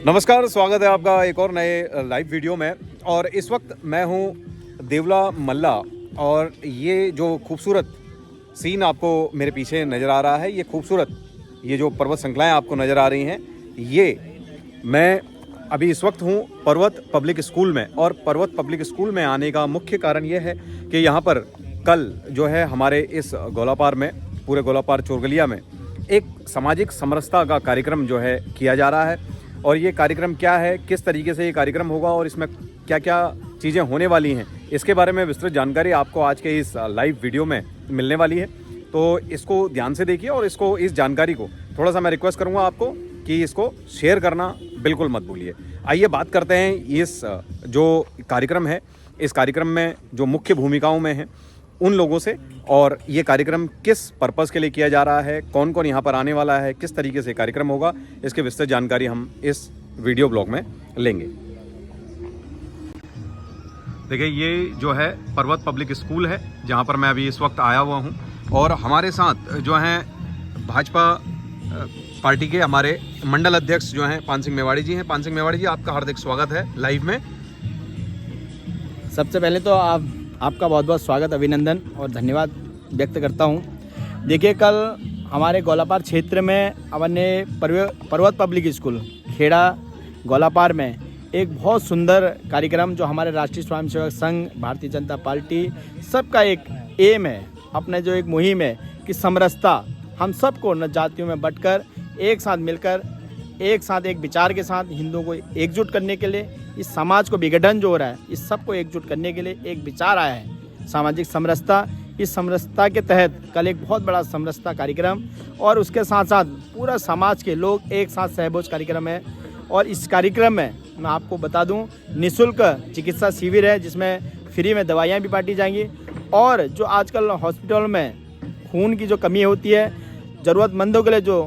नमस्कार, स्वागत है आपका एक और नए लाइव वीडियो में। और इस वक्त मैं हूं देवला मल्ला और ये जो खूबसूरत सीन आपको मेरे पीछे नज़र आ रहा है, ये खूबसूरत ये जो पर्वत श्रृंखलाएं आपको नज़र आ रही हैं, ये मैं अभी इस वक्त हूं पर्वत पब्लिक स्कूल में। और पर्वत पब्लिक स्कूल में आने का मुख्य कारण ये है कि यहाँ पर कल जो है हमारे इस गोलापार में, पूरे गोलापार चोरगलिया में एक सामाजिक समरसता का कार्यक्रम जो है किया जा रहा है। और ये कार्यक्रम क्या है, किस तरीके से ये कार्यक्रम होगा और इसमें क्या क्या चीज़ें होने वाली हैं, इसके बारे में विस्तृत जानकारी आपको आज के इस लाइव वीडियो में मिलने वाली है। तो इसको ध्यान से देखिए और इस जानकारी को थोड़ा सा मैं रिक्वेस्ट करूंगा आपको कि इसको शेयर करना बिल्कुल मत भूलिए। आइए बात करते हैं इस जो कार्यक्रम है, इस कार्यक्रम में जो मुख्य भूमिकाओं में हैं उन लोगों से, और ये कार्यक्रम किस पर्पस के लिए किया जा रहा है, कौन कौन यहाँ पर आने वाला है, किस तरीके से कार्यक्रम होगा, इसके विस्तृत जानकारी हम इस वीडियो ब्लॉग में लेंगे। देखिए, ये जो है पर्वत पब्लिक स्कूल है जहाँ पर मैं अभी इस वक्त आया हुआ हूँ। और हमारे साथ जो हैं भाजपा पार्टी के हमारे मंडल अध्यक्ष जो हैं पान सिंह मेवाड़ी जी हैं। पान सिंह मेवाड़ी जी, आपका हार्दिक स्वागत है लाइव में। सबसे पहले तो आपका बहुत बहुत स्वागत, अभिनंदन और धन्यवाद व्यक्त करता हूं। देखिए, कल हमारे गोलापार क्षेत्र में अपने पर्वत पब्लिक स्कूल खेड़ा गोलापार में एक बहुत सुंदर कार्यक्रम, जो हमारे राष्ट्रीय स्वयंसेवक संघ, भारतीय जनता पार्टी सबका एक एम है, अपने जो एक मुहिम है कि समरसता, हम सबको न जातियों में बंटकर एक साथ मिलकर, एक साथ एक विचार के साथ हिंदुओं को एकजुट करने के लिए, इस समाज को विघटन जो हो रहा है इस सबको एकजुट करने के लिए एक विचार आया है, सामाजिक समरसता। इस समरसता के तहत कल एक बहुत बड़ा समरसता कार्यक्रम और उसके साथ साथ पूरा समाज के लोग एक साथ सहभोज कार्यक्रम है। और इस कार्यक्रम में मैं आपको बता दूं, निःशुल्क चिकित्सा शिविर है जिसमें फ्री में दवाइयाँ भी बांटी जाएंगी। और जो आजकल हॉस्पिटल में खून की जो कमी होती है, ज़रूरतमंदों के लिए जो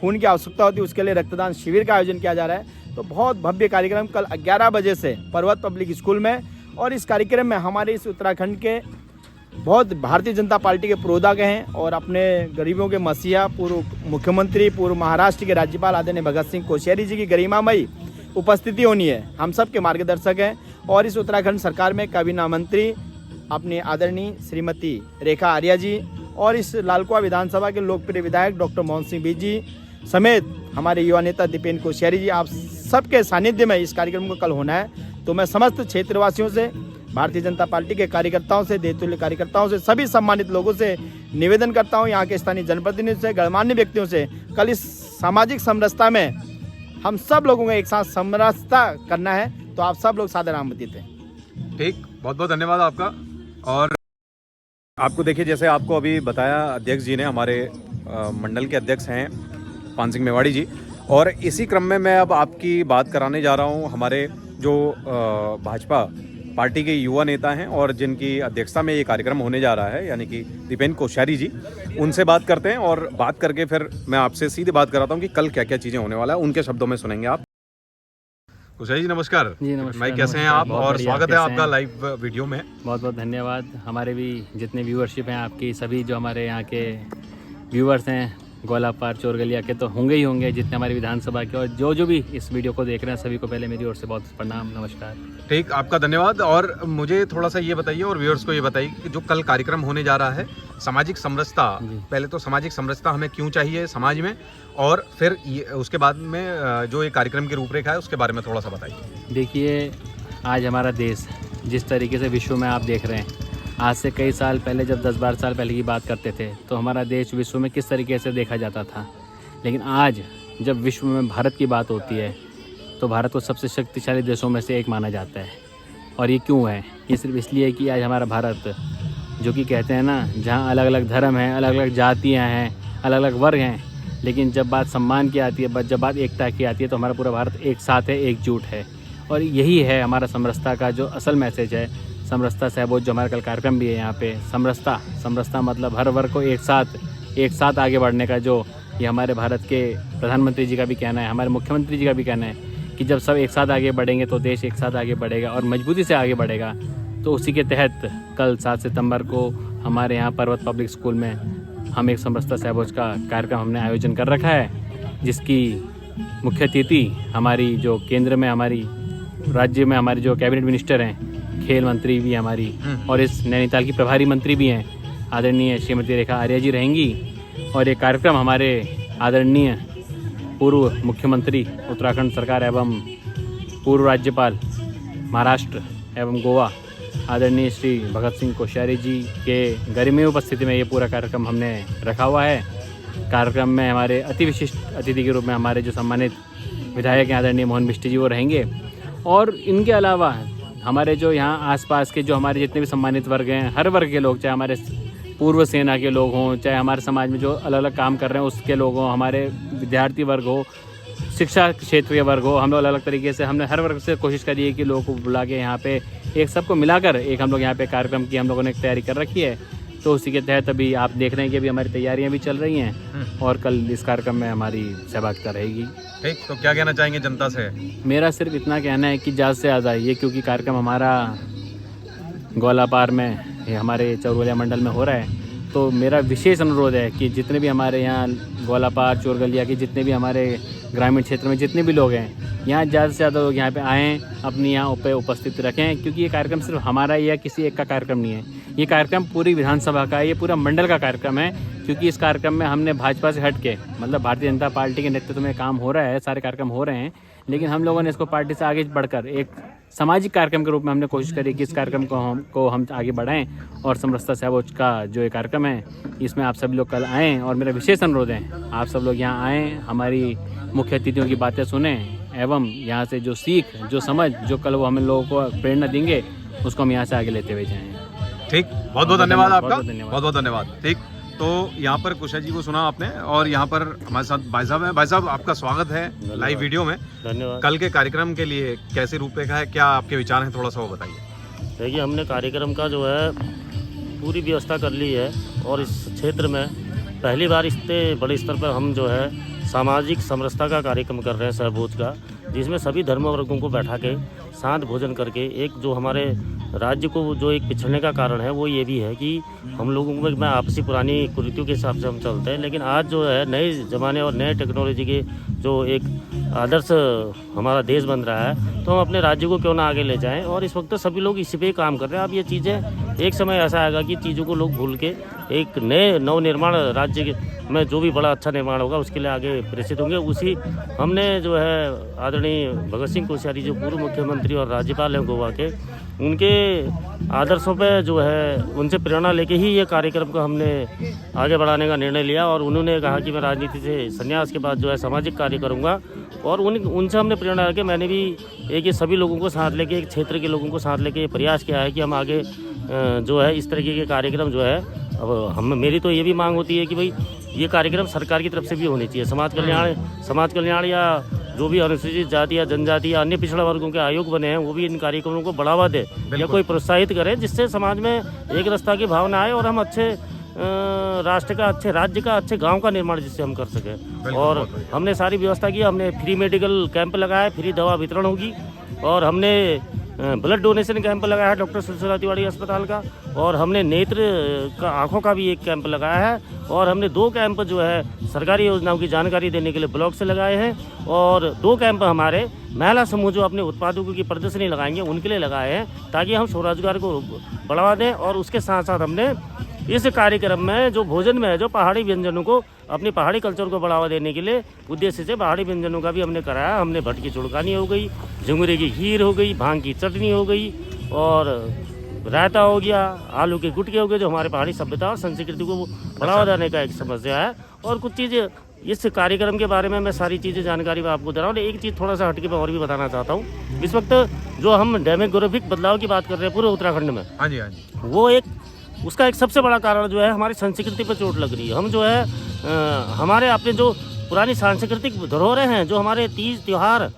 खून की आवश्यकता होती है, उसके लिए रक्तदान शिविर का आयोजन किया जा रहा है। तो बहुत भव्य कार्यक्रम कल 11 बजे से पर्वत पब्लिक स्कूल में। और इस कार्यक्रम में हमारे इस उत्तराखंड के बहुत भारतीय जनता पार्टी के पुरोधा गए हैं और अपने गरीबों के मसीहा, पूर्व मुख्यमंत्री, पूर्व महाराष्ट्र के राज्यपाल आदरणीय भगत सिंह कोश्यारी जी की गरिमामयी उपस्थिति होनी है। हम सब के मार्गदर्शक हैं। और इस उत्तराखंड सरकार में काबीना मंत्री अपनी आदरणीय श्रीमती रेखा आर्या जी और इस लालकुआ विधानसभा के लोकप्रिय विधायक डॉक्टर मोहन सिंह बीज जी समेत हमारे युवा नेता दीपेन्द्र कोश्यारी जी, आप सबके सानिध्य में इस कार्यक्रम को कल होना है। तो मैं समस्त क्षेत्रवासियों से, भारतीय जनता पार्टी के कार्यकर्ताओं से, देशतुल्य कार्यकर्ताओं से, सभी सम्मानित लोगों से निवेदन करता हूं, यहाँ के स्थानीय जनप्रतिनिधियों से, गणमान्य व्यक्तियों से, कल इस सामाजिक समरसता में हम सब लोगों को एक साथ समरसता करना है। तो आप सब लोग सादर आमंत्रित हैं। ठीक, बहुत बहुत धन्यवाद आपका। और आपको देखिए, जैसे आपको अभी बताया अध्यक्ष जी ने, हमारे मंडल के अध्यक्ष हैं पान सिंह मेवाड़ी जी। और इसी क्रम में मैं अब आपकी बात कराने जा रहा हूं हमारे जो भाजपा पार्टी के युवा नेता हैं और जिनकी अध्यक्षता में ये कार्यक्रम होने जा रहा है, यानी कि दीपेन्द्र कोश्यारी जी। उनसे बात करते हैं और बात करके फिर मैं आपसे सीधे बात कराता हूँ कि कल क्या क्या चीज़ें होने वाला है, उनके शब्दों में सुनेंगे आप। कोश्यारी जी, नमस्कार। जी नमस्कार। भाई, कैसे हैं आप? और स्वागत है आपका लाइव वीडियो में। बहुत बहुत धन्यवाद। हमारे भी जितने व्यूअरशिप हैं आपकी, सभी जो हमारे यहाँ के व्यूअर्स हैं गोलापार चोरगलिया के, तो होंगे ही होंगे, जितने हमारी विधानसभा के, और जो भी इस वीडियो को देख रहे हैं सभी को पहले मेरी ओर से बहुत प्रणाम, नमस्कार। ठीक, आपका धन्यवाद। और मुझे थोड़ा सा ये बताइए और व्यूअर्स को ये बताइए कि जो कल कार्यक्रम होने जा रहा है सामाजिक समरसता, पहले तो सामाजिक समरसता हमें क्यों चाहिए समाज में, और फिर उसके बाद में जो ये कार्यक्रम की रूपरेखा है उसके बारे में थोड़ा सा बताइए। देखिए, आज हमारा देश जिस तरीके से विश्व में आप देख रहे हैं, आज से कई साल पहले जब 10-12 साल पहले की बात करते थे तो हमारा देश विश्व में किस तरीके से देखा जाता था। लेकिन आज जब विश्व में भारत की बात होती है तो भारत को सबसे शक्तिशाली देशों में से एक माना जाता है। और ये क्यों है? ये सिर्फ इसलिए कि आज हमारा भारत, जो कि कहते हैं ना, जहाँ अलग अलग धर्म हैं, अलग अलग जातियाँ हैं, अलग अलग वर्ग हैं, लेकिन जब बात सम्मान की आती है, जब बात एकता की आती है, तो हमारा पूरा भारत एक साथ है, एकजुट है। और यही है हमारा समरसता का जो असल मैसेज है। समरसता सहभोज जो हमारा कल कार्यक्रम भी है यहाँ पे, समरसता मतलब हर वर्ग को एक साथ आगे बढ़ने का, जो ये हमारे भारत के प्रधानमंत्री जी का भी कहना है, हमारे मुख्यमंत्री जी का भी कहना है कि जब सब एक साथ आगे बढ़ेंगे तो देश एक साथ आगे बढ़ेगा और मजबूती से आगे बढ़ेगा। तो उसी के तहत कल 7 सितंबर को हमारे यहाँ पर्वत पब्लिक स्कूल में हम एक समरसता सहभोज का कार्यक्रम हमने आयोजन कर रखा है, जिसकी मुख्य अतिथि हमारी जो केंद्र में हमारी राज्य में हमारी जो कैबिनेट मिनिस्टर हैं, खेल मंत्री भी हमारी और इस नैनीताल की प्रभारी मंत्री भी हैं आदरणीय श्रीमती रेखा आर्या जी रहेंगी। और ये कार्यक्रम हमारे आदरणीय पूर्व मुख्यमंत्री उत्तराखंड सरकार एवं पूर्व राज्यपाल महाराष्ट्र एवं गोवा आदरणीय श्री भगत सिंह कोश्यारी जी के गरिमा उपस्थिति में ये पूरा कार्यक्रम हमने रखा हुआ है। कार्यक्रम में हमारे अति विशिष्ट अतिथि के रूप में हमारे जो सम्मानित विधायक हैं आदरणीय मोहन बिष्ट जी वो रहेंगे। और इनके अलावा हमारे जो यहाँ आसपास के जो हमारे जितने भी सम्मानित वर्ग हैं, हर वर्ग के लोग, चाहे हमारे पूर्व सेना के लोग हों, चाहे हमारे समाज में जो अलग अलग काम कर रहे हैं उसके लोग हों, हमारे विद्यार्थी वर्ग हो, शिक्षा क्षेत्र के वर्ग हो, हम लोग अलग अलग तरीके से हमने हर वर्ग से कोशिश करी है कि लोगों को बुला के यहाँ पे एक सबको मिलाकर एक हम लोग यहाँ पे कार्यक्रम की हम लोगों ने एक तैयारी कर रखी है। तो उसी के तहत अभी आप देख रहे हैं कि अभी हमारी तैयारियां भी चल रही हैं और कल इस कार्यक्रम में हमारी सहभागिता रहेगी। ठीक, तो क्या कहना चाहेंगे जनता से? मेरा सिर्फ इतना कहना है कि ज़्यादा से ज़्यादा ये, क्योंकि कार्यक्रम हमारा ग्वालापार में ये हमारे चौरगलिया मंडल में हो रहा है, तो मेरा विशेष अनुरोध है कि जितने भी हमारे यहाँ ग्वालापार चौरगलिया के जितने भी हमारे ग्रामीण क्षेत्र में जितने भी लोग हैं, यहाँ ज़्यादा से ज़्यादा लोग यहाँ पे आएँ, अपनी यहाँ पे उपस्थित रखें, क्योंकि ये कार्यक्रम सिर्फ हमारा या किसी एक का कार्यक्रम नहीं है। ये कार्यक्रम पूरी विधानसभा का है, ये पूरा मंडल का कार्यक्रम है, क्योंकि इस कार्यक्रम में हमने भाजपा से हट के, मतलब भारतीय जनता पार्टी के नेतृत्व में काम हो रहा है, सारे कार्यक्रम हो रहे हैं, लेकिन हम लोगों ने इसको पार्टी से आगे बढ़कर एक सामाजिक कार्यक्रम के रूप में हमने कोशिश करी कि इस कार्यक्रम को हम आगे बढ़ाएं। और समरसता सहभोज का जो ये कार्यक्रम है इसमें आप सभी लोग कल आएँ, और मेरा विशेष अनुरोध है आप सब लोग यहाँ आएँ, हमारी मुख्य अतिथियों की बातें सुने एवं यहाँ से जो सीख, जो समझ, जो कल वो हम लोगों को प्रेरणा देंगे उसको हम यहाँ से आगे लेते हुए जाएँ। ठीक, बहुत बहुत धन्यवाद आपका, धन्यवाद। बहुत बहुत धन्यवाद। ठीक, तो यहाँ पर कुशा जी को सुना आपने, और यहाँ पर हमारे साथ भाई साहब हैं। भाई साहब, आपका स्वागत है लाइव वीडियो में। धन्यवाद। कल के कार्यक्रम के लिए कैसे रूपरेखा है, क्या आपके विचार हैं, थोड़ा सा वो बताइए। देखिए, हमने कार्यक्रम का जो है पूरी व्यवस्था कर ली है, और इस क्षेत्र में पहली बार इतने बड़े स्तर पर हम जो है सामाजिक समरसता का कार्यक्रम कर रहे हैं, सहभोज का, जिसमें सभी धर्म वर्गों को बैठा के साथ भोजन करके, एक जो हमारे राज्य को जो एक पिछड़ने का कारण है वो ये भी है कि हम लोगों में आपसी पुरानी कुरीतियों के हिसाब से हम चलते हैं, लेकिन आज जो है नए ज़माने और नए टेक्नोलॉजी के जो एक आदर्श हमारा देश बन रहा है, तो हम अपने राज्य को क्यों ना आगे ले जाएं। और इस वक्त तो सभी लोग इसी पे ही काम कर रहे हैं। अब ये चीज़ें एक समय ऐसा आएगा कि चीज़ों को लोग भूल के एक नए नवनिर्माण राज्य में जो भी बड़ा अच्छा निर्माण होगा उसके लिए आगे प्रेषित होंगे। उसी हमने जो है आदरणीय भगत सिंह कोश्यारी जो पूर्व मुख्यमंत्री और राज्यपाल हैं गोवा के, उनके आदर्शों पे जो है उनसे प्रेरणा लेके ही ये कार्यक्रम को हमने आगे बढ़ाने का निर्णय लिया। और उन्होंने कहा कि मैं राजनीति से संन्यास के बाद जो है सामाजिक कार्य करूँगा, और उनसे हमने प्रेरणा लेके मैंने भी एक ये सभी लोगों को साथ लेके, एक क्षेत्र के लोगों को साथ लेके प्रयास किया है कि हम आगे जो है इस तरीके के कार्यक्रम जो है, अब मेरी तो ये भी मांग होती है कि भाई ये कार्यक्रम सरकार की तरफ से भी होने चाहिए। समाज कल्याण या जो भी अनुसूचित जाति या जनजाति या अन्य पिछड़ा वर्गों के आयोग बने हैं वो भी इन कार्यक्रमों को बढ़ावा दे या कोई प्रोत्साहित करे, जिससे समाज में एक रस्ता की भावना आए और हम अच्छे राष्ट्र का, अच्छे राज्य का, अच्छे गांव का निर्माण जिससे हम कर सकें। और हमने सारी व्यवस्था की, हमने फ्री मेडिकल कैंप लगाया, फ्री दवा वितरण होगी, और हमने ब्लड डोनेशन कैंप लगाया है डॉक्टर सुशीला तिवारी अस्पताल का, और हमने नेत्र का आँखों का भी एक कैंप लगाया है, और हमने 2 कैंप जो है सरकारी योजनाओं की जानकारी देने के लिए ब्लॉक से लगाए हैं, और 2 कैंप हमारे महिला समूह जो अपने उत्पादों की प्रदर्शनी लगाएंगे उनके लिए लगाए हैं, ताकि हम स्वरोजगार को बढ़ावा दें। और उसके साथ साथ हमने इस कार्यक्रम में जो भोजन में है, जो पहाड़ी व्यंजनों को, अपनी पहाड़ी कल्चर को बढ़ावा देने के लिए उद्देश्य से पहाड़ी व्यंजनों का भी हमने कराया। हमने भट की चुड़कानी हो गई, झुंगरे की खीर हो गई, भांग की चटनी हो गई, और रायता हो गया, आलू के गुटके हो गए, जो हमारे पहाड़ी सभ्यता और संस्कृति को बढ़ावा देने का एक समस्या है। और कुछ चीज़ें इस कार्यक्रम के बारे में मैं सारी चीज़ें जानकारी मैं आपको दे रहा हूँ। एक चीज़ थोड़ा सा हटके मैं और भी बताना चाहता हूँ। इस वक्त जो हम डेमोग्राफिक बदलाव की बात कर रहे हैं पूरे उत्तराखंड में, हाँ जी, हाँ जी, वो उसका एक सबसे बड़ा कारण जो है हमारी संस्कृति पर चोट लग रही है। हम जो है हमारे अपने जो पुरानी सांस्कृतिक धरोहरें हैं, जो हमारे तीज त्यौहार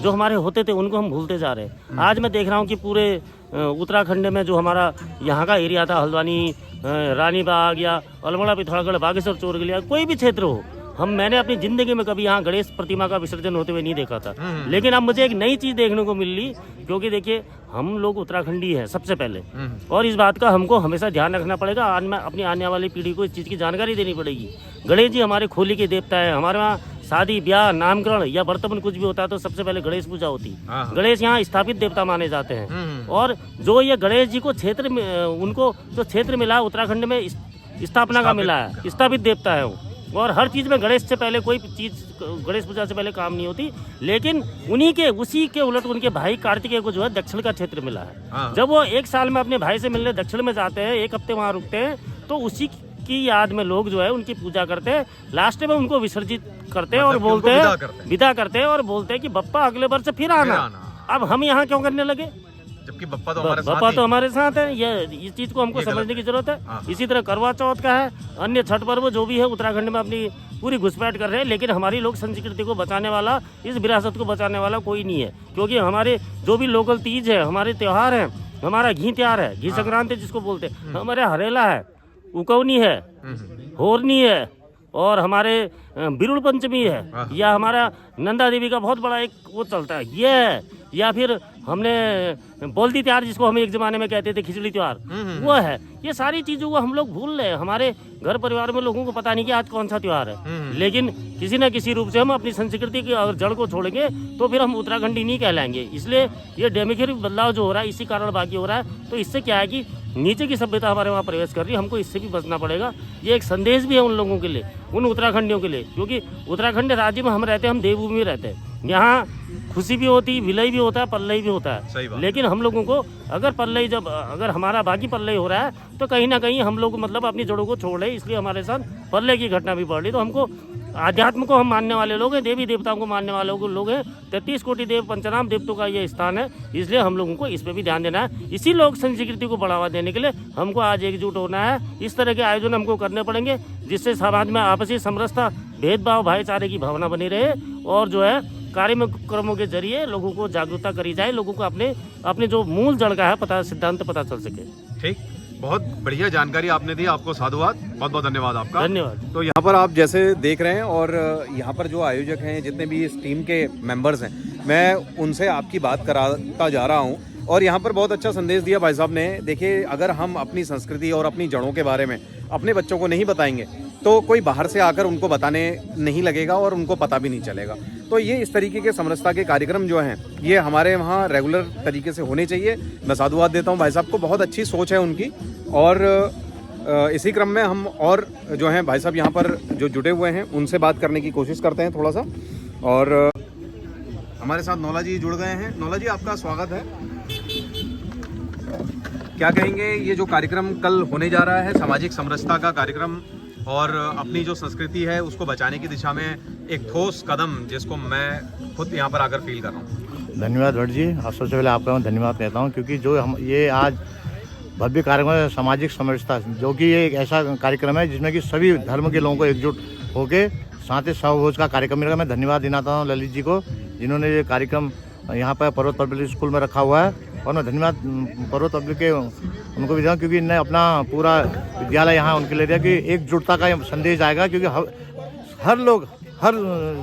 जो हमारे होते थे, उनको हम भूलते जा रहे हैं। आज मैं देख रहा हूँ कि पूरे उत्तराखंड में जो हमारा यहाँ का एरिया था, हल्द्वानी, रानी बाग या अल्मोड़ा, पिथौरागढ़, बागेश्वर, चोरगलिया, कोई भी क्षेत्र हो, मैंने अपनी ज़िंदगी में कभी यहाँ गणेश प्रतिमा का विसर्जन होते हुए नहीं देखा था। लेकिन अब मुझे एक नई चीज़ देखने को मिल रही, क्योंकि देखिए हम लोग उत्तराखंडी हैं सबसे पहले, और इस बात का हमको हमेशा ध्यान रखना पड़ेगा। आज मैं अपनी आने वाली पीढ़ी को इस चीज़ की जानकारी देनी पड़ेगी। गणेश जी हमारे खोली के देवता हैं, हमारे वहाँ शादी ब्याह नामकरण या वर्तमान कुछ भी होता है तो सबसे पहले गणेश पूजा होती है। हाँ। गणेश यहाँ स्थापित देवता माने जाते हैं। और जो ये गणेश जी को क्षेत्र में उनको जो क्षेत्र मिला है उत्तराखंड में स्थापना का मिला है, स्थापित देवता है वो। और हर चीज़ में गणेश से पहले कोई चीज़ गणेश पूजा से पहले काम नहीं होती। लेकिन उसी के उलट उनके भाई कार्तिकेय को जो है दक्षिण का क्षेत्र मिला है। हाँ। जब वो एक साल में अपने भाई से मिलने दक्षिण में जाते हैं, एक हफ्ते वहाँ रुकते हैं, तो उसी की याद में लोग जो है उनकी पूजा करते हैं। लास्ट में उनको विसर्जित करते हैं और मतलब कि बोलते उनको हैं विदा करते हैं और बोलते हैं कि बप्पा अगले वर्ष फिर आना। अब हम यहाँ क्यों करने लगे, जबकि बप्पा तो हमारे साथ बप्पा ही। तो हमारे साथ है। ये इस चीज़ को हमको ये गलत समझने की जरूरत है। हाँ। इसी तरह करवा चौथ का है, अन्य छठ पर्व जो भी है उत्तराखंड में अपनी पूरी घुसपैठ कर रहे हैं। लेकिन हमारी लोक संस्कृति को बचाने वाला, इस विरासत को बचाने वाला कोई नहीं है। क्योंकि हमारे जो भी लोकल तीज है, हमारे त्यौहार हैं, हमारा घी त्योहार है, घी संक्रांति जिसको बोलते हैं, हमारे हरेला है, उकवनी है, होरनी है, और हमारे बिरुल पंचमी है, या हमारा नंदा देवी का बहुत बड़ा एक वो चलता है ये है, या फिर हमने बोलती त्योहार जिसको हम एक ज़माने में कहते थे खिचड़ी त्योहार, वो है। ये सारी चीज़ों को हम लोग भूल रहे हैं। हमारे घर परिवार में लोगों को पता नहीं कि आज कौन सा त्योहार है। लेकिन किसी न किसी रूप से हम अपनी संस्कृति की अगर जड़ को छोड़ेंगे तो फिर हम उत्तराखंडी नहीं कहलाएंगे। इसलिए ये डेमोक्रेटिक बदलाव जो हो रहा है इसी कारण बाकी हो रहा है। तो इससे क्या है कि नीचे की सभ्यता हमारे वहाँ प्रवेश कर रही है, हमको इससे भी बचना पड़ेगा। ये एक संदेश भी है उन लोगों के लिए, उन उत्तराखंडियों के लिए, क्योंकि उत्तराखंड राज्य में हम रहते हैं, हम देवभूमि में रहते हैं। यहाँ खुशी भी होती, विलय भी होता है, पल्लय भी होता है। लेकिन हम लोगों को अगर हमारा बाकी पल्लय हो रहा है तो कहीं ना कहीं हम लोग मतलब अपनी जड़ों को छोड़ रहे हैं। इसलिए हमारे साथ पल्लय की घटना भी बढ़ रही। तो हमको आध्यात्म को हम मानने वाले लोग हैं, देवी देवताओं को मानने वाले लोग हैं। 33 कोटि देव पंचनाम देवताओं का ये स्थान है। इसलिए हम लोगों को इस पर भी ध्यान देना है। इसी लोक संस्कृति को बढ़ावा देने के लिए हमको आज एकजुट होना है। इस तरह के आयोजन हमको करने पड़ेंगे जिससे समाज में आपसी समरसता, भेदभाव, भाईचारे की भावना बनी रहे और जो है कार्यक्रमों के जरिए लोगों को जागरूकता करी जाए, लोगों को अपने जो मूल जड़ का है सिद्धांत पता चल सके। ठीक, बहुत बढ़िया जानकारी आपने दी, आपको साधुवाद, बहुत बहुत धन्यवाद आपका। धन्यवाद। तो यहाँ पर आप जैसे देख रहे हैं और यहाँ पर जो आयोजक हैं, जितने भी इस टीम के मेंबर्स हैं, मैं उनसे आपकी बात कराता जा रहा हूँ। और यहाँ पर बहुत अच्छा संदेश दिया भाई साहब ने। देखिए, अगर हम अपनी संस्कृति और अपनी जड़ों के बारे में अपने बच्चों को नहीं बताएंगे तो कोई बाहर से आकर उनको बताने नहीं लगेगा और उनको पता भी नहीं चलेगा। तो ये इस तरीके के समरसता के कार्यक्रम जो हैं ये हमारे वहाँ रेगुलर तरीके से होने चाहिए। मैं साधुवाद देता हूँ भाई साहब को, बहुत अच्छी सोच है उनकी। और इसी क्रम में हम और जो हैं भाई साहब यहाँ पर जो जुड़े हुए हैं उनसे बात करने की कोशिश करते हैं थोड़ा सा। और हमारे साथ नौला जी जुड़ गए हैं। नौला जी, आपका स्वागत है। क्या कहेंगे, ये जो कार्यक्रम कल होने जा रहा है, सामाजिक समरसता का कार्यक्रम और अपनी जो संस्कृति है उसको बचाने की दिशा में एक ठोस कदम, जिसको मैं खुद यहाँ पर आकर फील कर रहा हूँ। धन्यवाद भट्ट जी, सबसे पहले आपका मैं धन्यवाद कहता हूँ, क्योंकि जो हम ये आज भव्य कार्यक्रम है सामाजिक समरसता, जो कि ये एक ऐसा कार्यक्रम है जिसमें कि सभी धर्म के लोगों को एकजुट होकर साथ ही सहभोज का कार्यक्रम मिलेगा। मैं धन्यवाद देना चाहता हूँ ललित जी को, जिन्होंने ये कार्यक्रम यहाँ पर पर्वत पब्लिक स्कूल में रखा हुआ है। और मैं धन्यवाद पर्वत पब्लिक के उनको भी दूँ, क्योंकि इन्हें अपना पूरा विद्यालय यहाँ उनके लिए दिया कि एकजुटता का संदेश आएगा, क्योंकि हर लोग, हर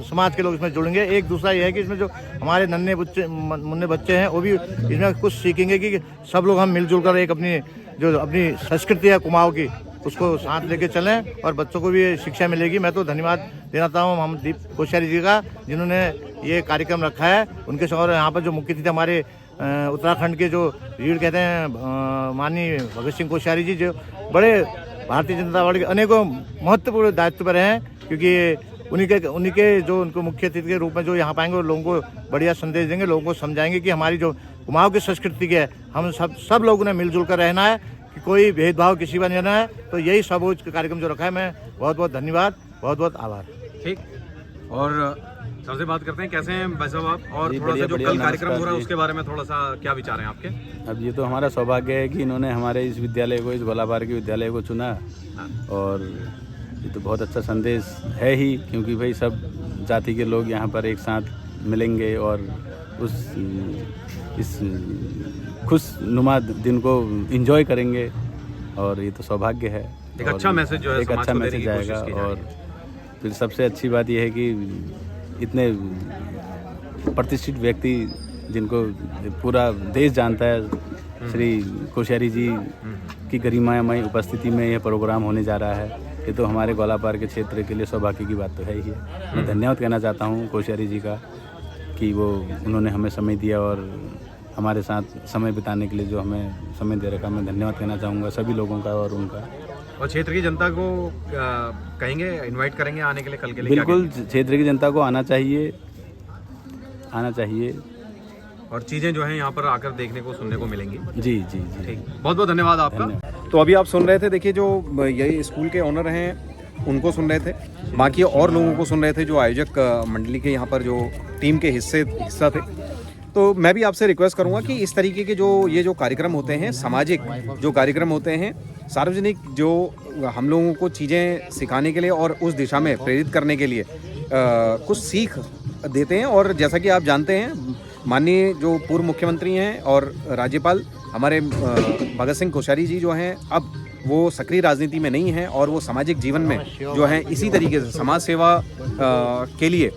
समाज के लोग इसमें जुड़ेंगे। एक दूसरा ये है कि इसमें जो हमारे नन्हे मुन्ने बच्चे हैं वो भी इसमें कुछ सीखेंगे कि सब लोग हम मिलजुल कर एक अपनी संस्कृति है कुमाऊं की, उसको साथ लेके चलें और बच्चों को भी शिक्षा मिलेगी। मैं तो धन्यवाद देना चाहता हूँ हम दीप कोश्यारी जी का, जिन्होंने ये कार्यक्रम रखा है। उनके और यहाँ पर जो मुख्य अतिथि हमारे उत्तराखंड के जो रीढ़ कहते हैं माननीय भगत सिंह कोश्यारी जी, जो बड़े भारतीय जनता पार्टी के अनेकों महत्वपूर्ण दायित्व पर हैं, क्योंकि उन्हीं के जो उनको मुख्य अतिथि के रूप में जो यहाँ पाएंगे वो लोगों को बढ़िया संदेश देंगे, लोगों को समझाएंगे कि हमारी जो कुमाऊं की संस्कृति है, हम सब लोगों ने मिलजुल कर रहना है, कि कोई भेदभाव किसी का नहीं रहना है। तो यही सबोज कार्यक्रम जो रखा है, मैं बहुत बहुत धन्यवाद, बहुत बहुत आभार। ठीक, और सबसे बात करते हैं, कैसे हैं भाई साहब आप? और थोड़ा सा जो कल कार्यक्रम हो रहा है उसके बारे में थोड़ा सा क्या विचार हैं आपके? अब ये तो हमारा सौभाग्य है कि इन्होंने हमारे इस विद्यालय को, इस गोलाबार के विद्यालय को चुना। और ये तो बहुत अच्छा संदेश है ही, क्योंकि भाई सब जाति के लोग यहाँ पर एक साथ मिलेंगे और इस खुशनुमा दिन को एंजॉय करेंगे। और ये तो सौभाग्य है, एक अच्छा मैसेज जो है एक अच्छा मैसेज आएगा। और फिर सबसे अच्छी बात यह है कि इतने प्रतिष्ठित व्यक्ति जिनको पूरा देश जानता है, श्री कोश्यारी जी की गरिमामय उपस्थिति में यह प्रोग्राम होने जा रहा है। ये तो हमारे ग्वालापार के क्षेत्र के लिए सौभाग्य की बात तो है ही है। मैं धन्यवाद कहना चाहता हूँ कोश्यारी जी का कि वो उन्होंने हमें समय दिया और हमारे साथ समय बिताने के लिए जो हमें समय दे रखा। मैं धन्यवाद कहना चाहूँगा सभी लोगों का और उनका। और क्षेत्र की जनता को कहेंगे, इनवाइट करेंगे आने के लिए कल के लिए? बिल्कुल, क्षेत्र की जनता को आना चाहिए, आना चाहिए। और चीज़ें जो हैं यहाँ पर आकर देखने को सुनने को मिलेंगी। जी जी जी, ठीक, बहुत बहुत धन्यवाद आपका। तो अभी आप सुन रहे थे, देखिए जो यही स्कूल के ओनर हैं उनको सुन रहे थे, बाकी और लोगों को सुन रहे थे जो आयोजक मंडली के यहाँ पर जो टीम के हिस्सा थे। तो मैं भी आपसे रिक्वेस्ट करूंगा कि इस तरीके के जो कार्यक्रम होते हैं, सामाजिक जो कार्यक्रम होते हैं, सार्वजनिक जो हम लोगों को चीज़ें सिखाने के लिए और उस दिशा में प्रेरित करने के लिए कुछ सीख देते हैं। और जैसा कि आप जानते हैं, माननीय जो पूर्व मुख्यमंत्री हैं और राज्यपाल हमारे भगत सिंह कोश्यारी जी जो हैं, अब वो सक्रिय राजनीति में नहीं हैं और वो सामाजिक जीवन में जो है इसी तरीके से समाज सेवा के लिए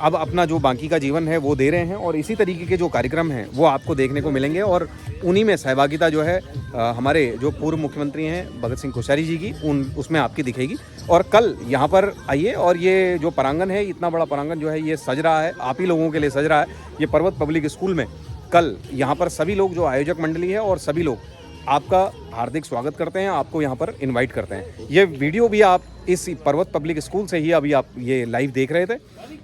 अब अपना जो बाकी का जीवन है वो दे रहे हैं। और इसी तरीके के जो कार्यक्रम हैं वो आपको देखने को मिलेंगे और उन्हीं में सहभागिता जो है हमारे जो पूर्व मुख्यमंत्री हैं भगत सिंह कोश्यारी जी की उसमें आपकी दिखेगी। और कल यहाँ पर आइए, और ये जो प्रांगण है, इतना बड़ा प्रांगण जो है ये सज रहा है, आप ही लोगों के लिए सज रहा है। ये पर्वत पब्लिक स्कूल में कल यहाँ पर सभी लोग जो आयोजक मंडली है और सभी लोग आपका हार्दिक स्वागत करते हैं, आपको यहाँ पर इनवाइट करते हैं। ये वीडियो भी आप इस पर्वत पब्लिक स्कूल से ही अभी आप ये लाइव देख रहे थे।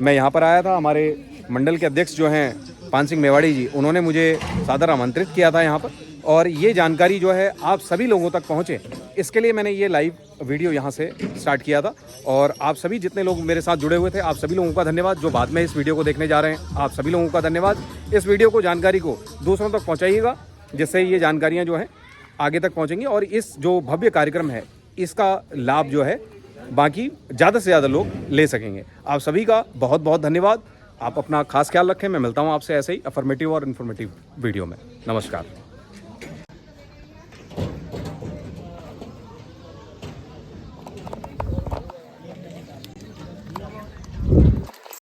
मैं यहाँ पर आया था, हमारे मंडल के अध्यक्ष जो हैं पान सिंह मेवाड़ी जी, उन्होंने मुझे सादर आमंत्रित किया था यहाँ पर, और ये जानकारी जो है आप सभी लोगों तक पहुँचे, इसके लिए मैंने ये लाइव वीडियो यहाँ से स्टार्ट किया था। और आप सभी जितने लोग मेरे साथ जुड़े हुए थे, आप सभी लोगों का धन्यवाद। जो बाद में इस वीडियो को देखने जा रहे हैं, आप सभी लोगों का धन्यवाद। इस वीडियो को, जानकारी को दूसरों तक पहुँचाइएगा, जिससे ये जानकारियाँ जो हैं आगे तक पहुँचेंगी और इस जो भव्य कार्यक्रम है इसका लाभ जो है बाकी ज़्यादा से ज़्यादा लोग ले सकेंगे। आप सभी का बहुत बहुत धन्यवाद। आप अपना खास ख्याल रखें। मैं मिलता हूँ आपसे ऐसे ही अफर्मेटिव और इन्फॉर्मेटिव वीडियो में। नमस्कार।